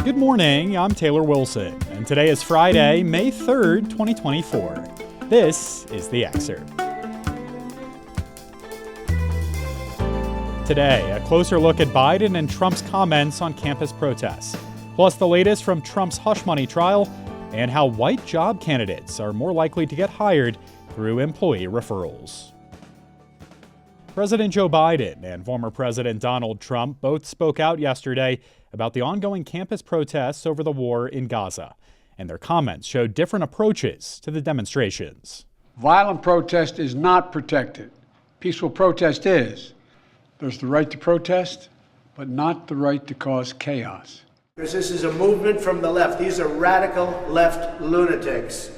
Good morning, I'm Taylor Wilson, and today is Friday, May 3rd, 2024. This is the Excerpt. Today, a closer look at Biden and Trump's comments on campus protests, plus the latest from Trump's hush money trial, and how white job candidates are more likely to get hired through employee referrals. President Joe Biden and former President Donald Trump both spoke out yesterday about the ongoing campus protests over the war in Gaza, and their comments showed different approaches to the demonstrations. Violent protest is not protected. Peaceful protest is. There's the right to protest, but not the right to cause chaos. Because this is a movement from the left. These are radical left lunatics.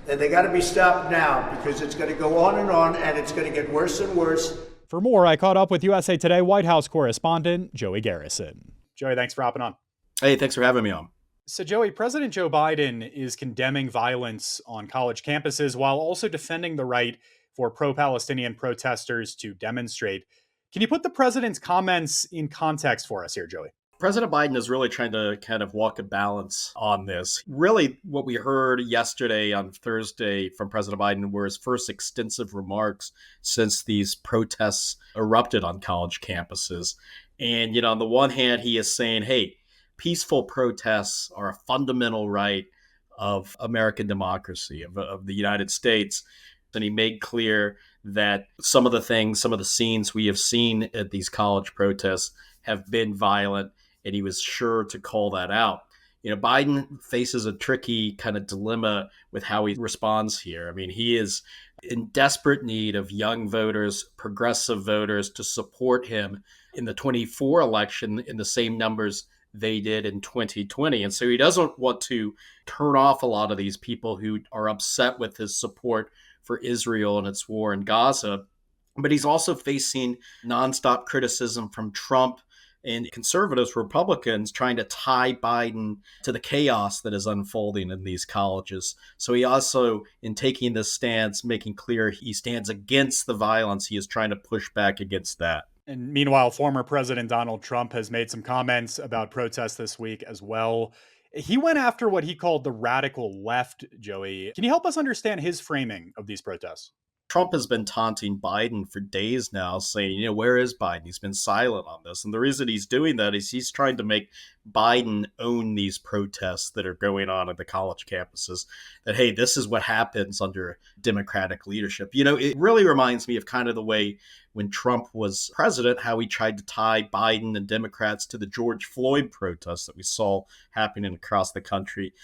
And they got to be stopped now because it's going to go on, and it's going to get worse and worse. For more, I caught up with USA Today White House correspondent Joey Garrison. Joey, thanks for hopping on. Hey, thanks for having me on. So, Joey, President Joe Biden is condemning violence on college campuses while also defending the right for pro-Palestinian protesters to demonstrate. Can you put the president's comments in context for us here, Joey? President Biden is really trying to kind of walk a balance on this. Really, what we heard yesterday on Thursday from President Biden were his first extensive remarks since these protests erupted on college campuses. And, on the one hand, he is saying, hey, peaceful protests are a fundamental right of American democracy, of the United States. And he made clear that some of the scenes we have seen at these college protests have been violent, and he was sure to call that out. Biden faces a tricky kind of dilemma with how he responds here. I mean, he is in desperate need of young voters, progressive voters to support him in the 24 election in the same numbers they did in 2020. And so he doesn't want to turn off a lot of these people who are upset with his support for Israel and its war in Gaza. But he's also facing nonstop criticism from Trump and conservatives, Republicans, trying to tie Biden to the chaos that is unfolding in these colleges. So he also, in taking this stance, making clear he stands against the violence, he is trying to push back against that. And meanwhile, former President Donald Trump has made some comments about protests this week as well. He went after what he called the radical left, Joey. Can you help us understand his framing of these protests? Trump has been taunting Biden for days now, saying, where is Biden? He's been silent on this. And the reason he's doing that is he's trying to make Biden own these protests that are going on at the college campuses, that, hey, this is what happens under Democratic leadership. It really reminds me of kind of the way when Trump was president, how he tried to tie Biden and Democrats to the George Floyd protests that we saw happening across the country.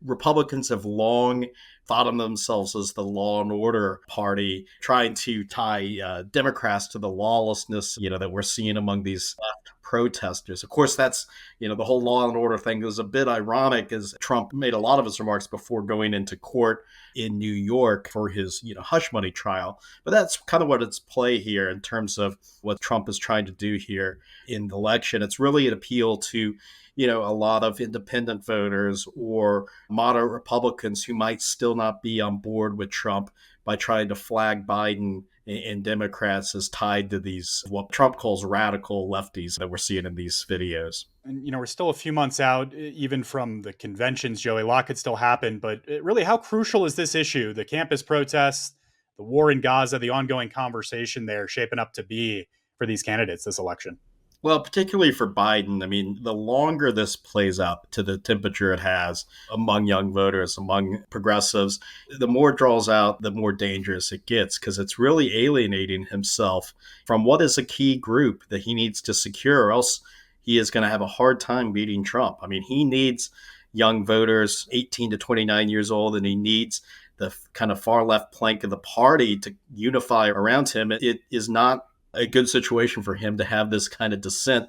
Republicans have long thought of themselves as the law and order party, trying to tie Democrats to the lawlessness, that we're seeing among these left protesters. Of course, that's, the whole law and order thing is a bit ironic, as Trump made a lot of his remarks before going into court in New York for his, hush money trial. But that's kind of what it's play here in terms of what Trump is trying to do here in the election. It's really an appeal to a lot of independent voters or moderate Republicans who might still not be on board with Trump by trying to flag Biden and Democrats as tied to these, what Trump calls radical lefties that we're seeing in these videos. And, we're still a few months out, even from the conventions, Joey. A lot could still happen. But really, how crucial is this issue, the campus protests, the war in Gaza, the ongoing conversation there shaping up to be for these candidates this election? Well, particularly for Biden, I mean, the longer this plays out to the temperature it has among young voters, among progressives, the more it draws out, the more dangerous it gets, because it's really alienating himself from what is a key group that he needs to secure, or else he is going to have a hard time beating Trump. I mean, he needs young voters, 18 to 29 years old, and he needs the kind of far left plank of the party to unify around him. It is not a good situation for him to have this kind of dissent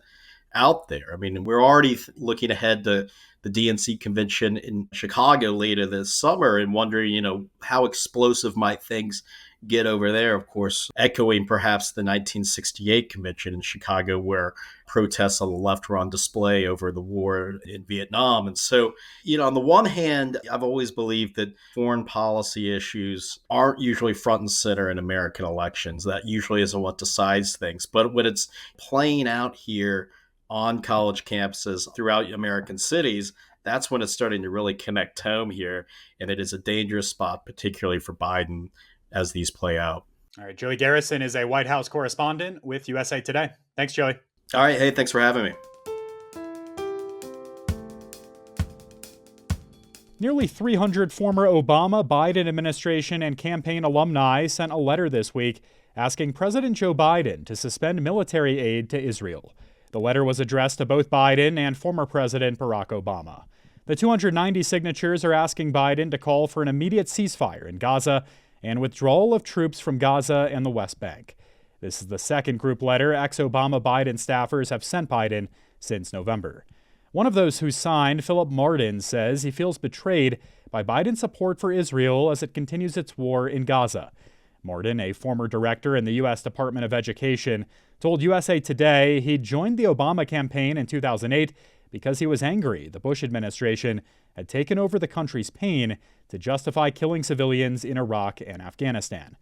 out there. I mean, we're already looking ahead to the DNC convention in Chicago later this summer and wondering, how explosive might things get over there, of course, echoing perhaps the 1968 convention in Chicago, where protests on the left were on display over the war in Vietnam. And so, on the one hand, I've always believed that foreign policy issues aren't usually front and center in American elections. That usually isn't what decides things. But when it's playing out here on college campuses throughout American cities, that's when it's starting to really connect home here. And it is a dangerous spot, particularly for Biden, as these play out. All right, Joey Garrison is a White House correspondent with USA Today. Thanks, Joey. All right. Hey, thanks for having me. Nearly 300 former Obama, Biden administration, and campaign alumni sent a letter this week asking President Joe Biden to suspend military aid to Israel. The letter was addressed to both Biden and former President Barack Obama. The 290 signatures are asking Biden to call for an immediate ceasefire in Gaza and withdrawal of troops from Gaza and the West Bank. This is the second group letter ex-Obama Biden staffers have sent Biden since November. One of those who signed, Philip Martin, says he feels betrayed by Biden's support for Israel as it continues its war in Gaza. Martin, a former director in the U.S. Department of Education, told USA Today he joined the Obama campaign in 2008 because he was angry the Bush administration had taken over the country's pain to justify killing civilians in Iraq and Afghanistan.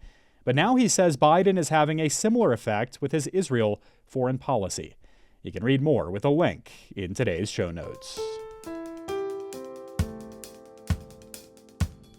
But now he says Biden is having a similar effect with his Israel foreign policy. You can read more with a link in today's show notes.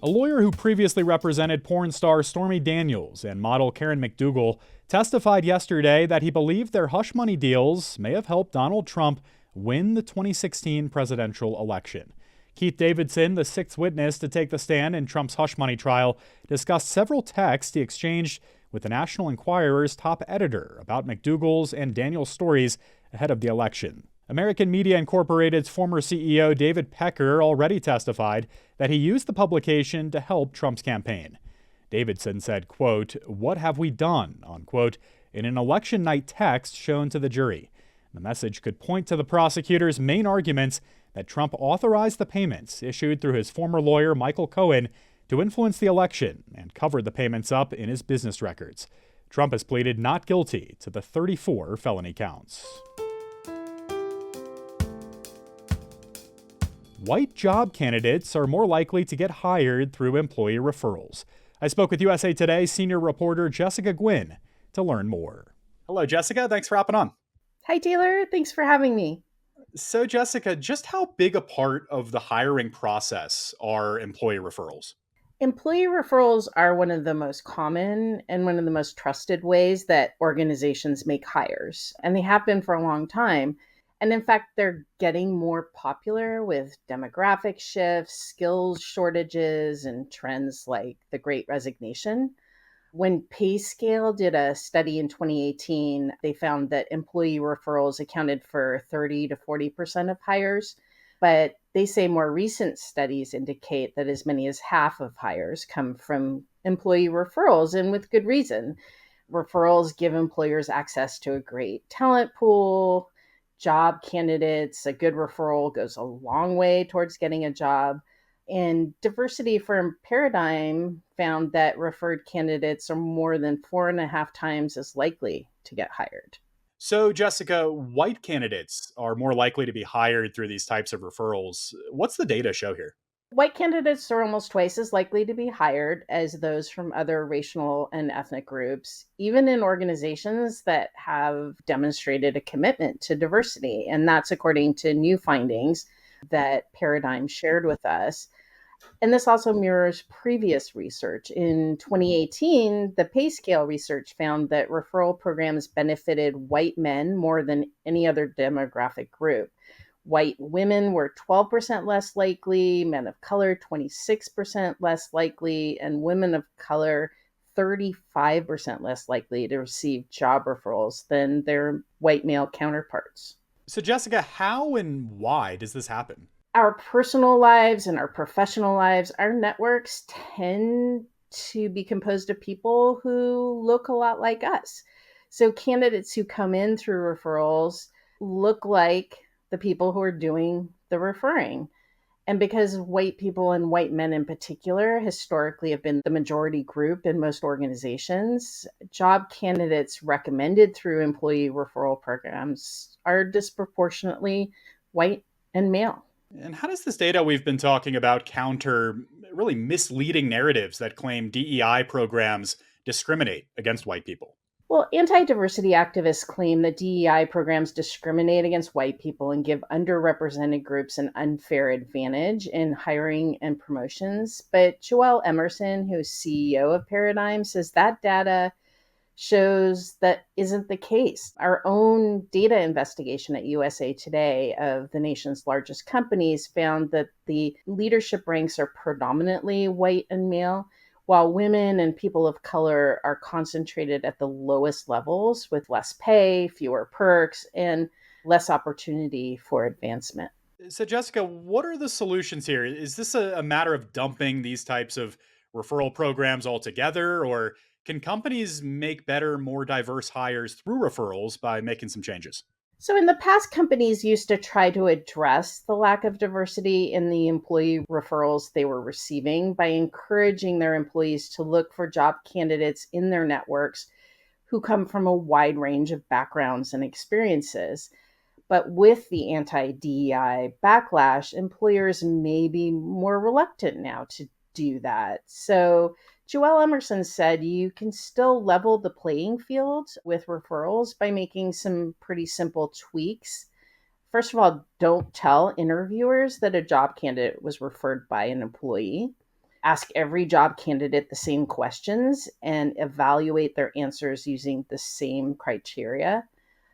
A lawyer who previously represented porn star Stormy Daniels and model Karen McDougal testified yesterday that he believed their hush money deals may have helped Donald Trump win the 2016 presidential election. Keith Davidson, the sixth witness to take the stand in Trump's hush money trial, discussed several texts he exchanged with the National Enquirer's top editor about McDougal's and Daniels' stories ahead of the election. American Media Incorporated's former CEO David Pecker already testified that he used the publication to help Trump's campaign. Davidson said, quote, "What have we done?" unquote, in an election night text shown to the jury. The message could point to the prosecutor's main arguments that Trump authorized the payments issued through his former lawyer Michael Cohen to influence the election and covered the payments up in his business records. Trump has pleaded not guilty to the 34 felony counts. White job candidates are more likely to get hired through employee referrals. I spoke with USA Today senior reporter Jessica Gwynn to learn more. Hello, Jessica. Thanks for hopping on. Hi, Taylor. Thanks for having me. So, Jessica, just how big a part of the hiring process are employee referrals? Employee referrals are one of the most common and one of the most trusted ways that organizations make hires, and they have been for a long time. And in fact, they're getting more popular with demographic shifts, skills shortages, and trends like the Great Resignation. When PayScale did a study in 2018, they found that employee referrals accounted for 30 to 40% of hires. But they say more recent studies indicate that as many as half of hires come from employee referrals, and with good reason. Referrals give employers access to a great talent pool, job candidates. A good referral goes a long way towards getting a job. And Diversity Firm Paradigm found that referred candidates are more than 4.5 times as likely to get hired. So, Jessica, white candidates are more likely to be hired through these types of referrals. What's the data show here? White candidates are almost twice as likely to be hired as those from other racial and ethnic groups, even in organizations that have demonstrated a commitment to diversity. And that's according to new findings that Paradigm shared with us. And this also mirrors previous research. In 2018, the PayScale research found that referral programs benefited white men more than any other demographic group. White women were 12% less likely, men of color 26% less likely, and women of color 35% less likely to receive job referrals than their white male counterparts. So, Jessica, how and why does this happen? Our personal lives and our professional lives, our networks tend to be composed of people who look a lot like us. So candidates who come in through referrals look like the people who are doing the referring. And because white people and white men in particular historically have been the majority group in most organizations, job candidates recommended through employee referral programs are disproportionately white and male. And how does this data we've been talking about counter really misleading narratives that claim DEI programs discriminate against white people? Well, anti-diversity activists claim that DEI programs discriminate against white people and give underrepresented groups an unfair advantage in hiring and promotions. But Joelle Emerson, who's CEO of Paradigm, says that data shows that isn't the case. Our own data investigation at USA Today of the nation's largest companies found that the leadership ranks are predominantly white and male, while women and people of color are concentrated at the lowest levels with less pay, fewer perks, and less opportunity for advancement. So, Jessica, what are the solutions here? Is this a matter of dumping these types of referral programs altogether, or can companies make better, more diverse hires through referrals by making some changes? So, in the past, companies used to try to address the lack of diversity in the employee referrals they were receiving by encouraging their employees to look for job candidates in their networks who come from a wide range of backgrounds and experiences. But with the anti DEI backlash, employers may be more reluctant now to do that. So, Joelle Emerson said you can still level the playing field with referrals by making some pretty simple tweaks. First of all, don't tell interviewers that a job candidate was referred by an employee. Ask every job candidate the same questions and evaluate their answers using the same criteria.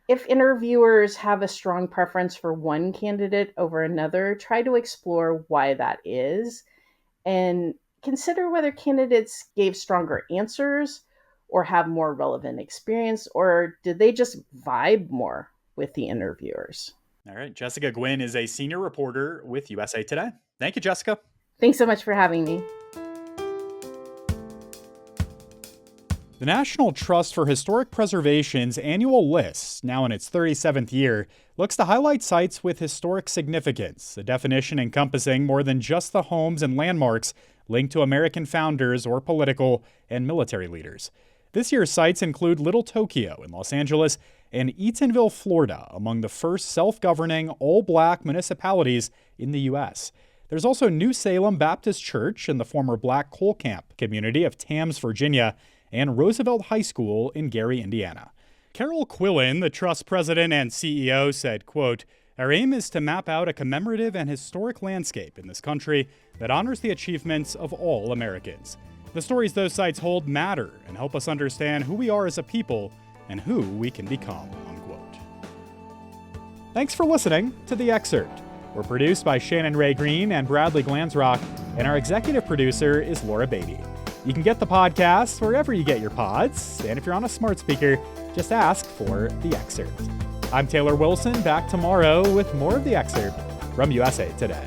If interviewers have a strong preference for one candidate over another, try to explore why that is and consider whether candidates gave stronger answers or have more relevant experience, or did they just vibe more with the interviewers? All right. Jessica Gwynn is a senior reporter with USA Today. Thank you, Jessica. Thanks so much for having me. The National Trust for Historic Preservation's annual list, now in its 37th year, looks to highlight sites with historic significance, a definition encompassing more than just the homes and landmarks linked to American founders or political and military leaders. This year's sites include Little Tokyo in Los Angeles and Eatonville, Florida, among the first self-governing all-black municipalities in the U.S. There's also New Salem Baptist Church in the former black coal camp community of Tams, Virginia, and Roosevelt High School in Gary, Indiana. Carol Quillen, the Trust president and CEO, said, quote, "Our aim is to map out a commemorative and historic landscape in this country that honors the achievements of all Americans. The stories those sites hold matter and help us understand who we are as a people and who we can become," unquote. Thanks for listening to The Excerpt. We're produced by Shannon Ray Green and Bradley Glansrock, and our executive producer is Laura Beatty. You can get the podcast wherever you get your pods, and if you're on a smart speaker, just ask for The Excerpt. I'm Taylor Wilson, back tomorrow with more of The Excerpt from USA Today.